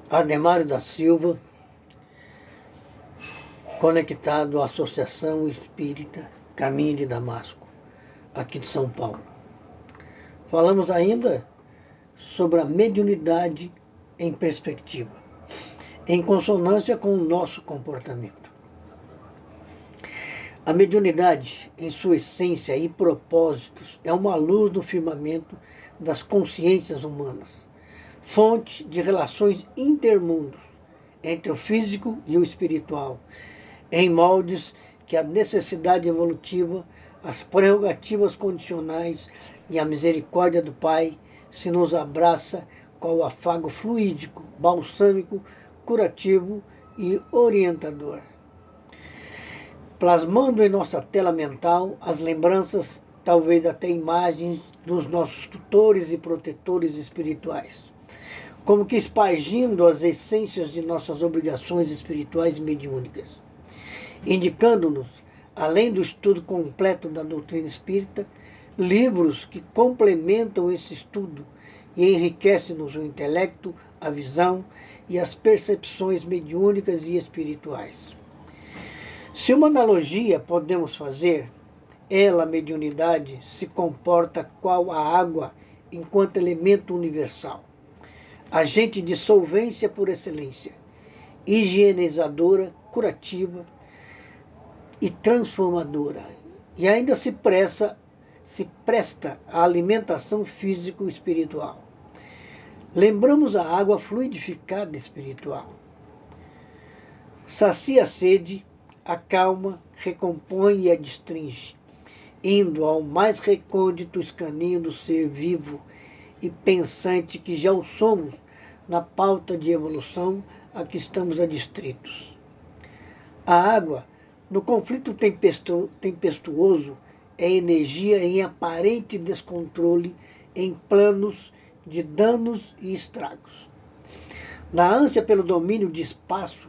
Ademário da Silva, conectado à Associação Espírita Caminho de Damasco, aqui de São Paulo. Falamos ainda sobre a mediunidade em perspectiva, em consonância com o nosso comportamento. A mediunidade, em sua essência e propósitos, é uma luz no firmamento das consciências humanas, fonte de relações intermundos entre o físico e o espiritual, em moldes que a necessidade evolutiva, as prerrogativas condicionais e a misericórdia do Pai se nos abraça com o afago fluídico, balsâmico, curativo e orientador, plasmando em nossa tela mental as lembranças, talvez até imagens, dos nossos tutores e protetores espirituais, como que espargindo as essências de nossas obrigações espirituais e mediúnicas, indicando-nos, além do estudo completo da doutrina espírita, livros que complementam esse estudo e enriquecem-nos o intelecto, a visão e as percepções mediúnicas e espirituais. Se uma analogia podemos fazer, ela, a mediunidade, se comporta qual a água enquanto elemento universal, agente de solvência por excelência, higienizadora, curativa e transformadora, e ainda se presta à alimentação físico-espiritual. Lembramos a água fluidificada espiritual. Sacia a sede, acalma, recompõe e a destringe, indo ao mais recôndito escaninho do ser vivo e pensante que já o somos na pauta de evolução a que estamos adstritos. A água, no conflito tempestuoso, é energia em aparente descontrole em planos de danos e estragos. Na ânsia pelo domínio de espaço,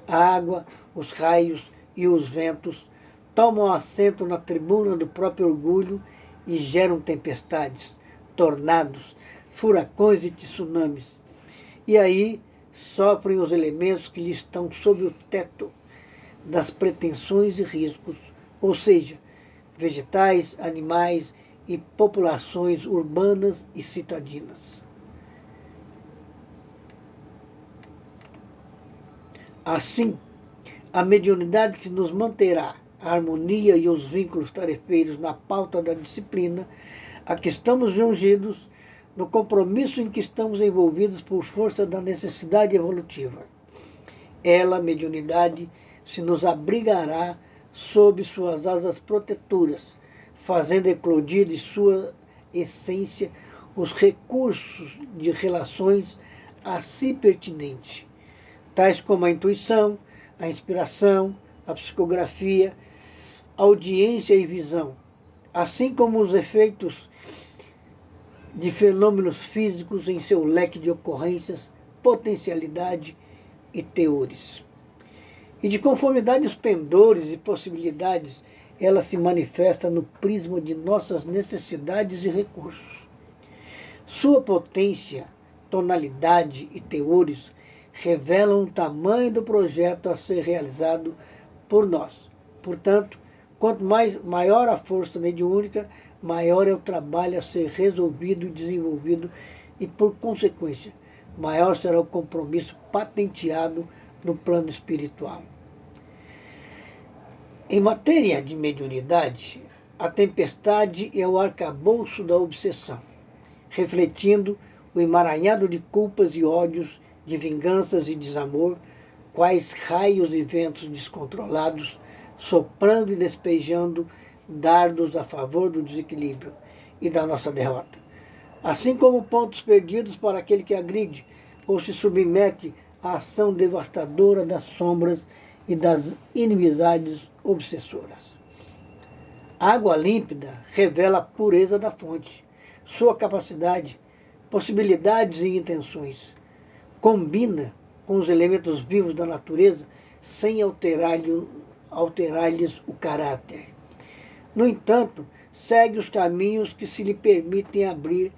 a água, os raios e os ventos tomam assento na tribuna do próprio orgulho e geram tempestades, tornados, furacões e tsunamis. E aí sofrem os elementos que lhe estão sob o teto das pretensões e riscos, ou seja, vegetais, animais e populações urbanas e citadinas. Assim, a mediunidade que nos manterá a harmonia e os vínculos tarefeiros na pauta da disciplina a que estamos jungidos, no compromisso em que estamos envolvidos por força da necessidade evolutiva. Ela, a mediunidade, se nos abrigará sob suas asas protetoras, fazendo eclodir de sua essência os recursos de relações a si pertinentes, tais como a intuição, a inspiração, a psicografia, audiência e visão, assim como os efeitos de fenômenos físicos em seu leque de ocorrências, potencialidade e teores. E de conformidade aos pendores e possibilidades, ela se manifesta no prisma de nossas necessidades e recursos. Sua potência, tonalidade e teores revelam o tamanho do projeto a ser realizado por nós. Portanto, quanto maior a força mediúnica, maior é o trabalho a ser resolvido e desenvolvido e, por consequência, maior será o compromisso patenteado no plano espiritual. Em matéria de mediunidade, a tempestade é o arcabouço da obsessão, refletindo o emaranhado de culpas e ódios, de vinganças e desamor, quais raios e ventos descontrolados, soprando e despejando dardos a favor do desequilíbrio e da nossa derrota, assim como pontos perdidos para aquele que agride ou se submete à ação devastadora das sombras e das inimizades obsessoras. A água límpida revela a pureza da fonte, sua capacidade, possibilidades e intenções. Combina com os elementos vivos da natureza sem alterar-lhes o caráter. No entanto, segue os caminhos que se lhe permitem abrir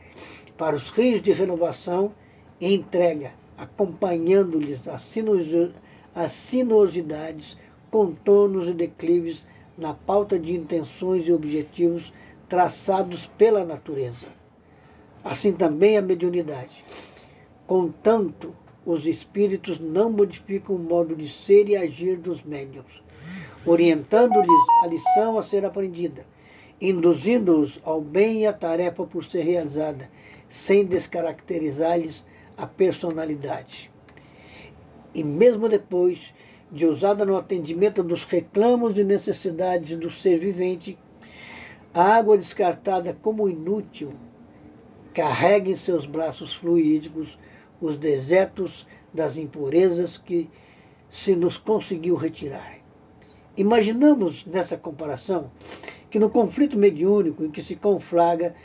para os rios de renovação e entrega acompanhando-lhes as sinuosidades, contornos e declives na pauta de intenções e objetivos traçados pela natureza. Assim também a mediunidade. Contanto, os espíritos não modificam o modo de ser e agir dos médiuns, orientando-lhes a lição a ser aprendida, induzindo-os ao bem e à tarefa por ser realizada, sem descaracterizar-lhes a personalidade. E mesmo depois de usada no atendimento dos reclamos e necessidades do ser vivente, a água descartada como inútil carrega em seus braços fluídicos os dejetos das impurezas que se nos conseguiu retirar. Imaginamos nessa comparação que no conflito mediúnico em que se conflagra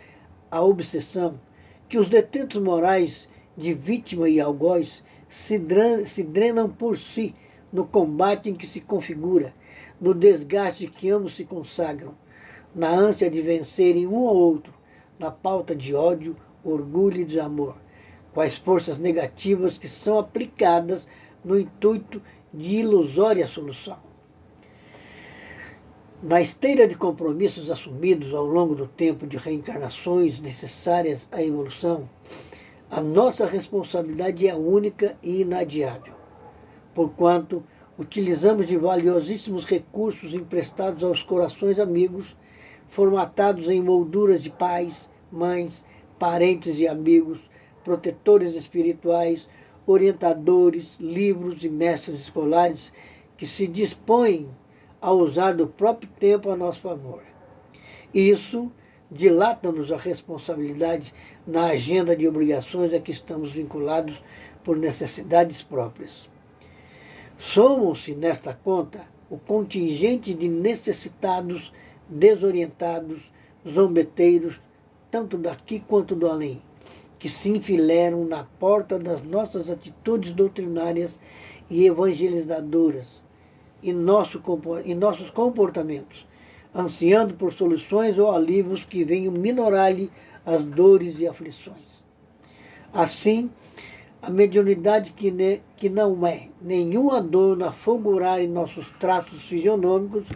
a obsessão, que os detritos morais de vítima e algoz se drenam por si no combate em que se configura, no desgaste que ambos se consagram, na ânsia de vencerem um ao outro, na pauta de ódio, orgulho e desamor, com as forças negativas que são aplicadas no intuito de ilusória solução. Na esteira de compromissos assumidos ao longo do tempo de reencarnações necessárias à evolução, a nossa responsabilidade é única e inadiável, porquanto utilizamos de valiosíssimos recursos emprestados aos corações amigos, formatados em molduras de pais, mães, parentes e amigos, protetores espirituais, orientadores, livros e mestres escolares que se dispõem a usar do próprio tempo a nosso favor. Isso dilata-nos a responsabilidade na agenda de obrigações a que estamos vinculados por necessidades próprias. Somam-se nesta conta o contingente de necessitados, desorientados, zombeteiros, tanto daqui quanto do além, que se enfileiram na porta das nossas atitudes doutrinárias e evangelizadoras e nossos comportamentos, ansiando por soluções ou alívios que venham minorar-lhe as dores e aflições. Assim, a mediunidade que não é nenhum adorno a fulgurar em nossos traços fisionômicos,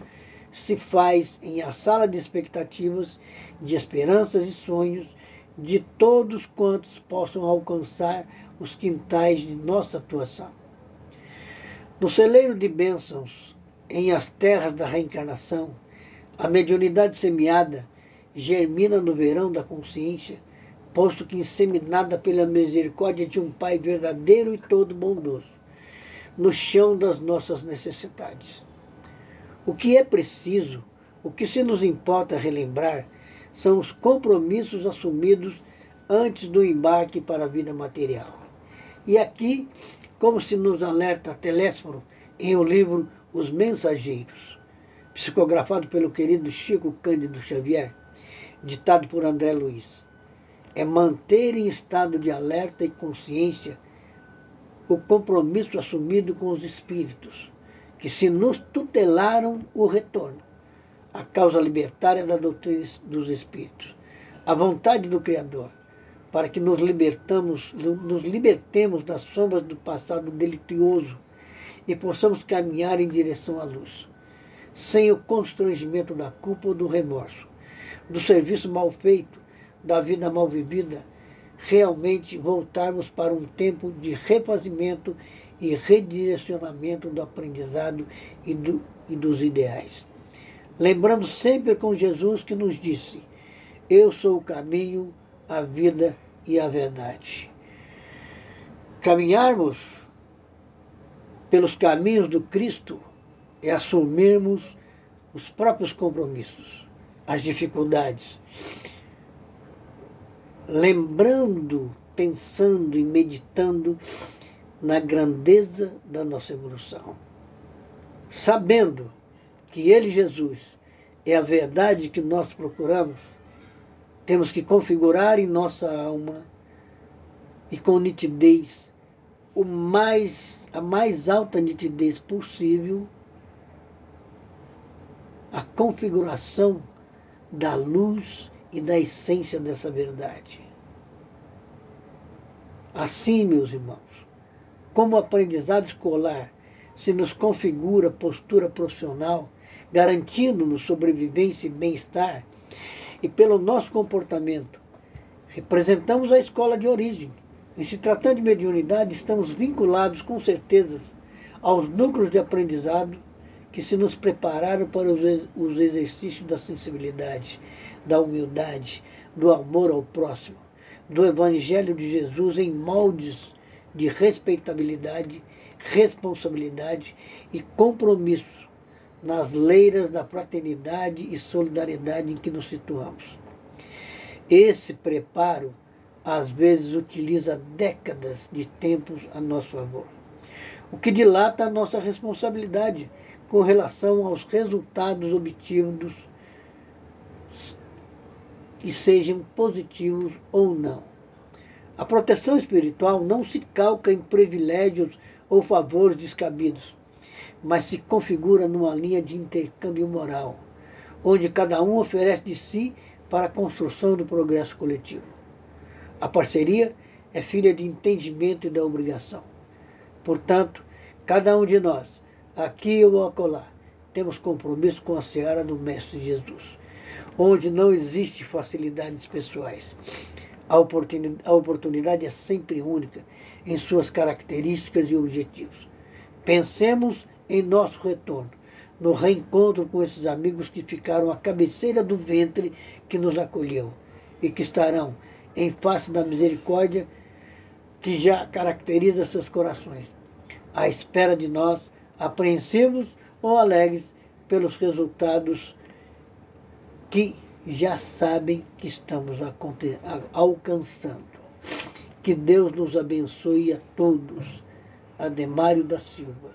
se faz em a sala de expectativas, de esperanças e sonhos de todos quantos possam alcançar os quintais de nossa atuação. No celeiro de bênçãos, em as terras da reencarnação, a mediunidade semeada germina no verão da consciência, posto que inseminada pela misericórdia de um Pai verdadeiro e todo bondoso, no chão das nossas necessidades. O que é preciso, o que se nos importa relembrar, são os compromissos assumidos antes do embarque para a vida material. E aqui, como se nos alerta Telésforo em o livro Os Mensageiros, psicografado pelo querido Chico Cândido Xavier, ditado por André Luiz, é manter em estado de alerta e consciência o compromisso assumido com os espíritos, que se nos tutelaram o retorno, a causa libertária da doutrina dos espíritos, a vontade do Criador, para que nos libertemos das sombras do passado delituoso e possamos caminhar em direção à luz, sem o constrangimento da culpa ou do remorso, do serviço mal feito, da vida mal vivida, realmente voltarmos para um tempo de refazimento e redirecionamento do aprendizado e dos ideais. Lembrando sempre com Jesus que nos disse: eu sou o caminho, a vida e a verdade. Caminharmos pelos caminhos do Cristo é assumirmos os próprios compromissos, as dificuldades, lembrando, pensando e meditando na grandeza da nossa evolução, sabendo que Ele, Jesus, é a verdade que nós procuramos. Temos que configurar em nossa alma e com nitidez, a mais alta nitidez possível, a configuração da luz e da essência dessa verdade. Assim, meus irmãos, como o aprendizado escolar se nos configura postura profissional, garantindo-nos sobrevivência e bem-estar, e pelo nosso comportamento, representamos a escola de origem. Em se tratando de mediunidade, estamos vinculados com certeza aos núcleos de aprendizado que se nos prepararam para os exercícios da sensibilidade, da humildade, do amor ao próximo, do Evangelho de Jesus em moldes de respeitabilidade, responsabilidade e compromisso nas leiras da fraternidade e solidariedade em que nos situamos. Esse preparo, às vezes, utiliza décadas de tempos a nosso favor, o que dilata a nossa responsabilidade com relação aos resultados obtidos, e sejam positivos ou não. A proteção espiritual não se calca em privilégios ou favores descabidos, mas se configura numa linha de intercâmbio moral, onde cada um oferece de si para a construção do progresso coletivo. A parceria é filha de entendimento e da obrigação. Portanto, cada um de nós, aqui ou acolá, temos compromisso com a seara do Mestre Jesus, onde não existe facilidades pessoais. A oportunidade é sempre única em suas características e objetivos. Pensemos em nosso retorno, no reencontro com esses amigos que ficaram à cabeceira do ventre que nos acolheu e que estarão em face da misericórdia que já caracteriza seus corações, à espera de nós, apreensivos ou alegres pelos resultados que já sabem que estamos alcançando. Que Deus nos abençoe a todos. Ademário da Silva.